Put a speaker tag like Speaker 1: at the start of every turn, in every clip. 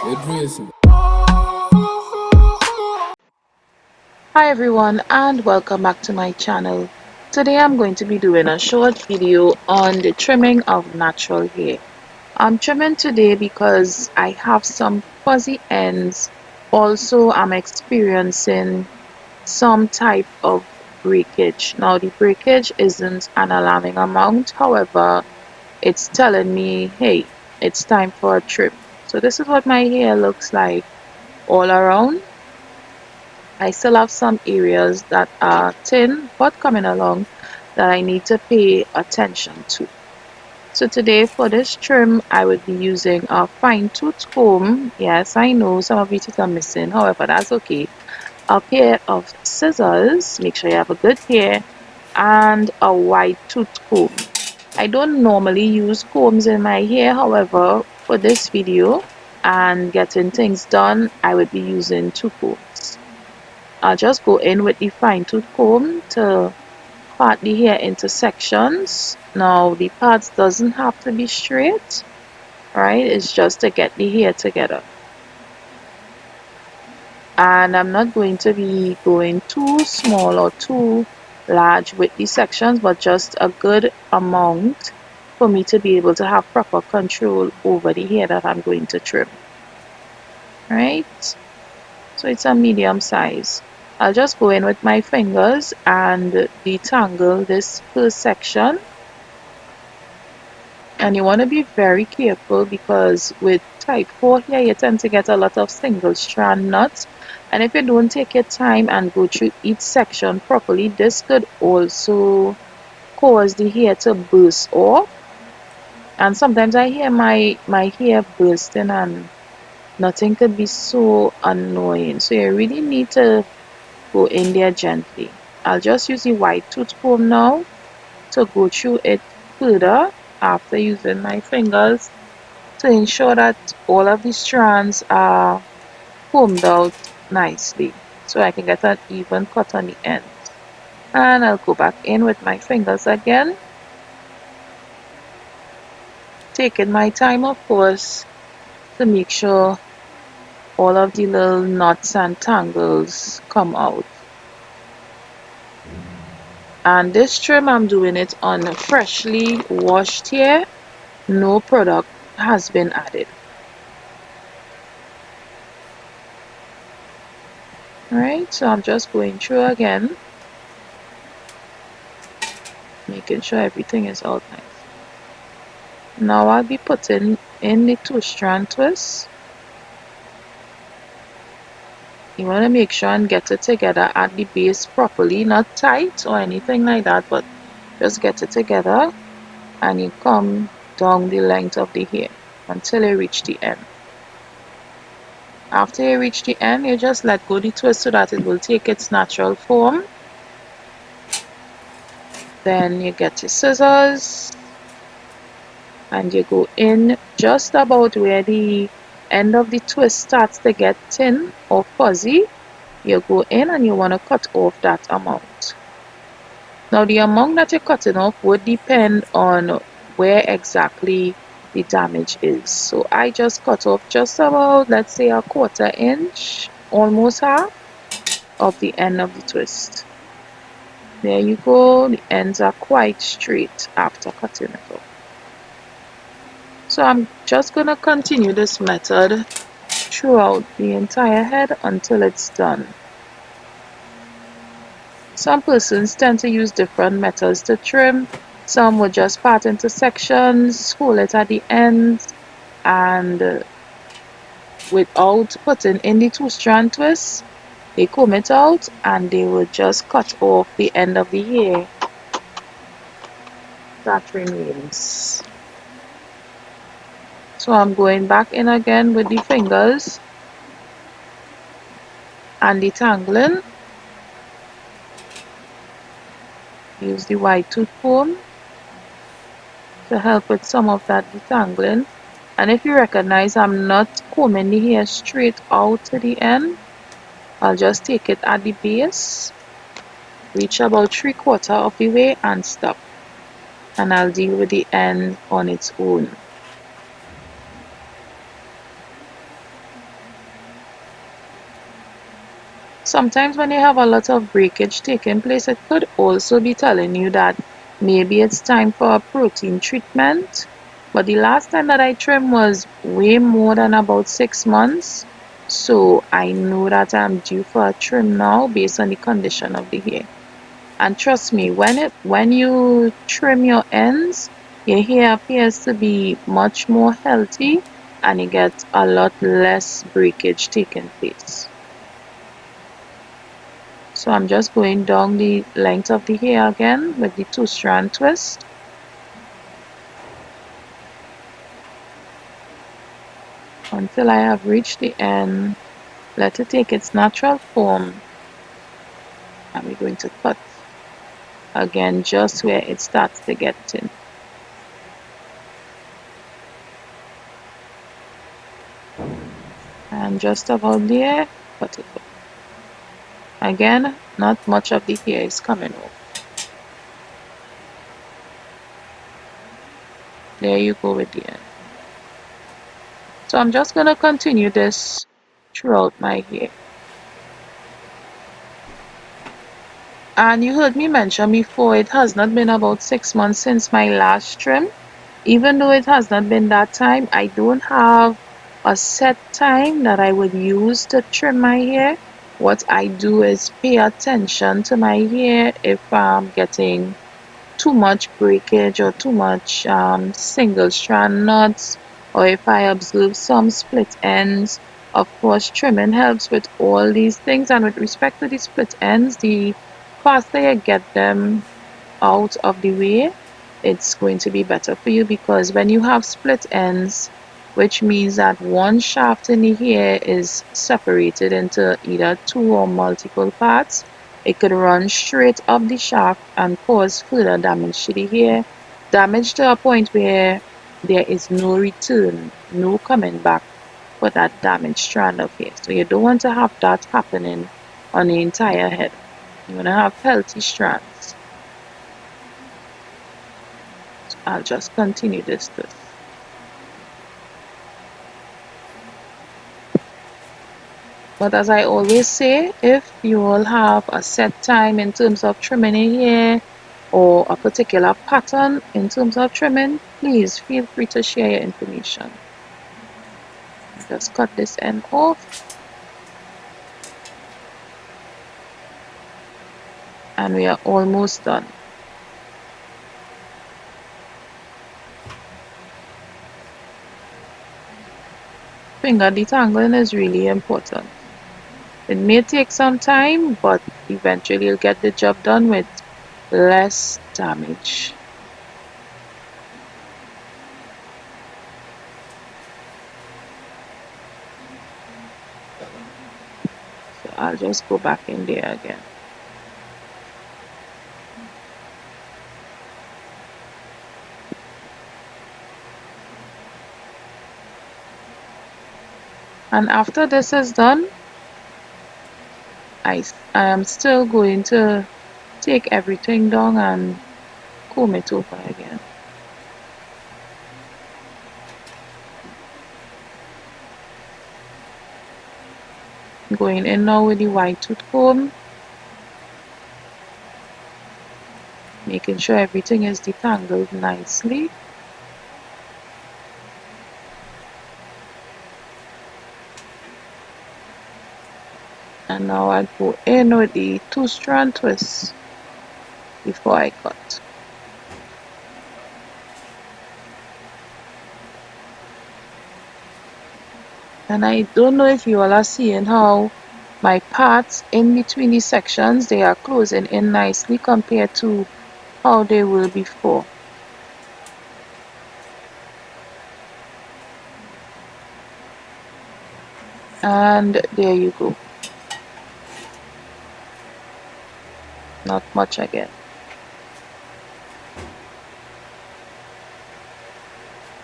Speaker 1: It racing.
Speaker 2: Hi everyone and welcome back to my channel. Today I'm going to be doing a short video on the trimming of natural hair. I'm trimming today because I have some fuzzy ends. Also, I'm experiencing some type of breakage. Now the breakage isn't an alarming amount, however, it's telling me, hey, it's time for a trim. So this is what my hair looks like all around. I still have some areas that are thin but coming along that I need to pay attention to. So today for this trim, I would be using a fine tooth comb. Yes, I know some of it are missing, however, that's okay. A pair of scissors, make sure you have a good pair, and a wide tooth comb. I don't normally use combs in my hair, however, for this video and getting things done, I would be using two combs. I'll just go in with the fine tooth comb to part the hair into sections. Now the parts doesn't have to be straight, right? It's just to get the hair together. And I'm not going to be going too small or too large with the sections, but just a good amount for me to be able to have proper control over the hair that I'm going to trim, right? So it's a medium size. I'll just go in with my fingers and detangle this first section. And you want to be very careful because with type 4 here you tend to get a lot of single strand knots, and if you don't take your time and go through each section properly, this could also cause the hair to burst off. And sometimes I hear my hair bursting and nothing could be so annoying. So you really need to go in there gently. I'll just use the white tooth comb now to go through it further after using my fingers to ensure that all of the strands are combed out nicely so I can get an even cut on the end. And I'll go back in with my fingers again, taking my time of course to make sure all of the little knots and tangles come out. And this trim I'm doing it on a freshly washed hair. No product has been added. Alright, so I'm just going through again, making sure everything is out nice. Now I'll be putting in the two-strand twist. You want to make sure and get it together at the base properly, not tight or anything like that, but just get it together and you come down the length of the hair until you reach the end. After you reach the end, you just let go the twist so that it will take its natural form. Then you get your scissors and you go in just about where the end of the twist starts to get thin or fuzzy. You go in and you want to cut off that amount. Now the amount that you're cutting off would depend on where exactly the damage is. So I just cut off just about, let's say, a 1/4 inch, almost half of the end of the twist. There you go, the ends are quite straight after cutting it off. So I'm just going to continue this method throughout the entire head until it's done. Some persons tend to use different methods to trim. Some would just part into sections, hold it at the ends, and without putting in the two-strand twist, they comb it out and they would just cut off the end of the hair that remains. So I'm going back in again with the fingers and detangling. Use the white tooth comb to help with some of that detangling. And if you recognize I'm not combing the hair straight out to the end, I'll just take it at the base, reach about 3/4 of the way and stop. And I'll deal with the end on its own. Sometimes when you have a lot of breakage taking place, it could also be telling you that maybe it's time for a protein treatment. But the last time that I trimmed was way more than about 6 months. So I know that I'm due for a trim now based on the condition of the hair. And trust me, when you trim your ends, your hair appears to be much more healthy and you get a lot less breakage taking place. So I'm just going down the length of the hair again with the two-strand twist until I have reached the end. Let it take its natural form and we're going to cut again just where it starts to get thin. And just about there, cut it off. Again, not much of the hair is coming off. There you go with the end. So I'm just going to continue this throughout my hair. And you heard me mention before, it has not been about 6 months since my last trim. Even though it has not been that time, I don't have a set time that I would use to trim my hair. What I do is pay attention to my hair if I'm getting too much breakage or too much single strand knots, or if I observe some split ends. Of course, trimming helps with all these things, and with respect to the split ends, the faster you get them out of the way, it's going to be better for you, because when you have split ends, which means that one shaft in the hair is separated into either two or multiple parts, it could run straight up the shaft and cause further damage to the hair, damage to a point where there is no return, no coming back for that damaged strand of hair. So you don't want to have that happening on the entire head. You want to have healthy strands. I'll just continue this twist. But as I always say, if you all have a set time in terms of trimming a hair or a particular pattern in terms of trimming, please feel free to share your information. Just cut this end off. And we are almost done. Finger detangling is really important. It may take some time, but eventually you'll get the job done with less damage. So I'll just go back in there again. And after this is done, I am still going to take everything down and comb it over again. Going in now with the white tooth comb, making sure everything is detangled nicely. And now I go in with the two-strand twist before I cut. And I don't know if you all are seeing how my parts in between the sections, they are closing in nicely compared to how they were before. And there you go. Not much again.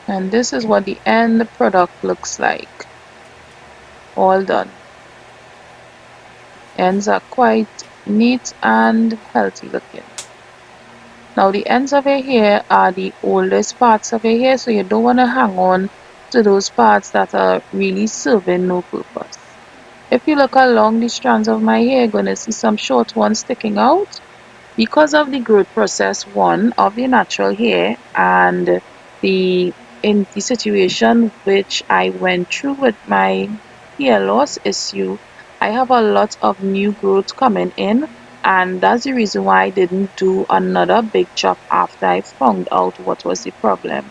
Speaker 2: And this is what the end product looks like. All done. Ends are quite neat and healthy looking. Now the ends of your hair are the oldest parts of your hair, so you don't want to hang on to those parts that are really serving no purpose. If you look along the strands of my hair, you're going to see some short ones sticking out because of the growth process one of the natural hair, and the in the situation which I went through with my hair loss issue, I have a lot of new growth coming in, and that's the reason why I didn't do another big chop after I found out what was the problem.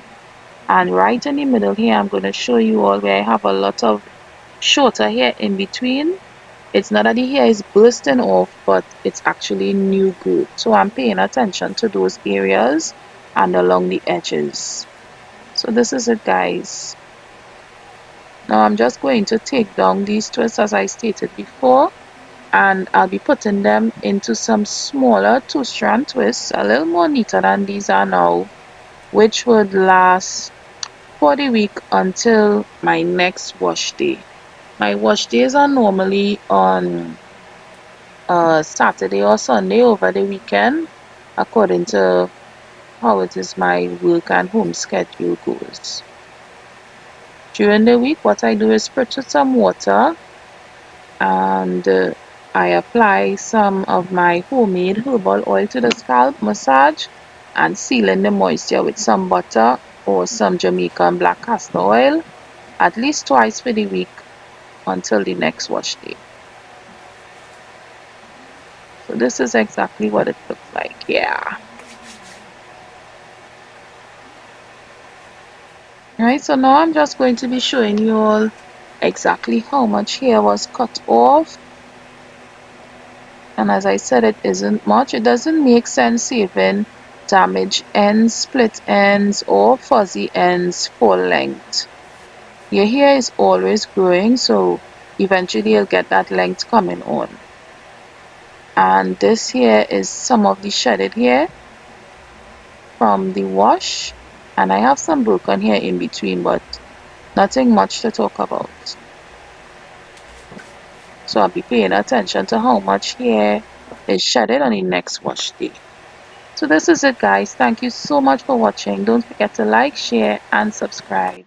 Speaker 2: And right in the middle here, I'm going to show you all where I have a lot of shorter hair in between. It's not that the hair is bursting off, but it's actually new growth. So I'm paying attention to those areas and along the edges. So this is it, guys. Now I'm just going to take down these twists as I stated before, and I'll be putting them into some smaller two-strand twists, a little more neater than these are now, which would last for the week until my next wash day. My wash days are normally on Saturday or Sunday over the weekend, according to how it is my work and home schedule goes. During the week, what I do is spritz with some water, and I apply some of my homemade herbal oil to the scalp, massage, and seal in the moisture with some butter or some Jamaican black castor oil at least twice for the week until the next wash day. So this is exactly what it looks like. Yeah. Alright, so now I'm just going to be showing you all exactly how much hair was cut off. And as I said, it isn't much. It doesn't make sense saving damaged ends, split ends, or fuzzy ends for length. Your hair is always growing, so eventually you'll get that length coming on. And this here is some of the shedded hair from the wash. And I have some broken hair in between, but nothing much to talk about. So I'll be paying attention to how much hair is shedded on the next wash day. So this is it, guys. Thank you so much for watching. Don't forget to like, share, and subscribe.